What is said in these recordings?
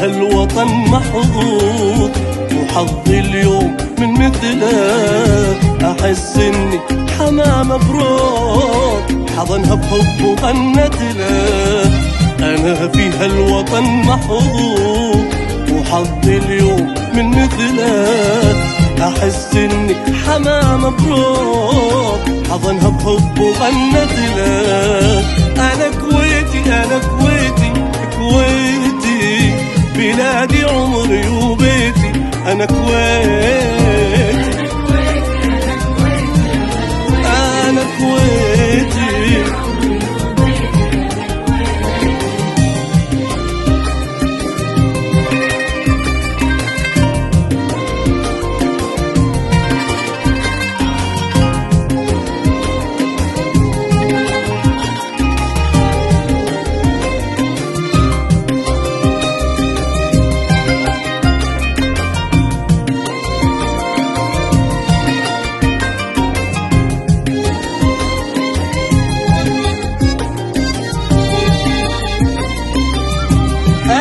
الوطن محظوظ، وحظي اليوم من مثله، أحس إني حمامة بروح حضنها بحب وغنت له. أنا في هالوطن محظوظ، وحظي اليوم من مثله، أحس إني حمامة بروح حضنها بحب وغنت له. أنا كويتي أنا كويتي كويتي، بلادي عمري وبيتي، أنا كويتي أنا كويتي.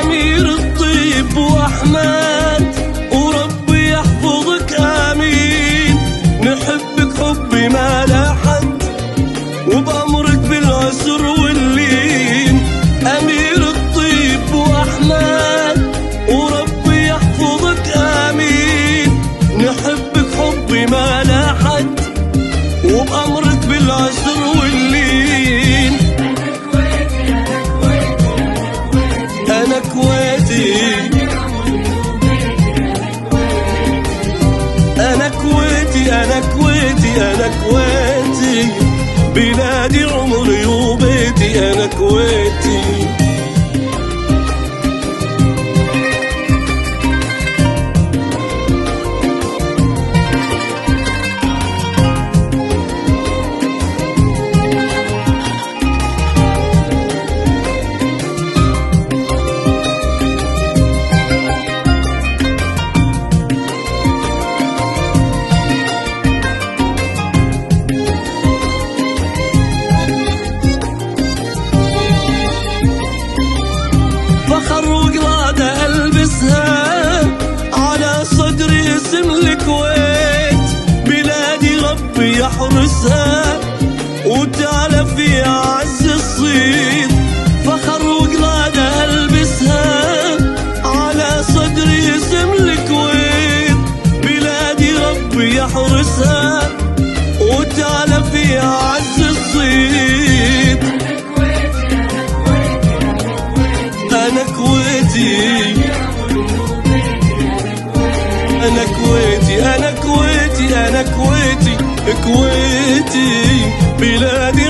أمير الطيب وأحمد وربي يحفظك آمين، نحبك حبي ما لا حد وبأمرك بالعسر واللين. أمير الطيب وأحمد وربي يحفظك آمين، نحبك حبي ما لا حد وبأمرك بالعسر واللين. أنا كويتي أنا كويتي أنا كويتي أنا كويتي، بلادي عمري وبيتي، أنا كويتي. فخر وقلادة ألبسها على صدري اسم الكويت، بلادي ربي يحرسها وتعالى في أعز الصيد. فخر وقلادة ألبسها على صدري اسم الكويت، بلادي ربي يحرسها وتعالى في أعز الصيد. أنا كويتي أنا كويتي أنا كويتي أنا كويتي كويتي، بلادي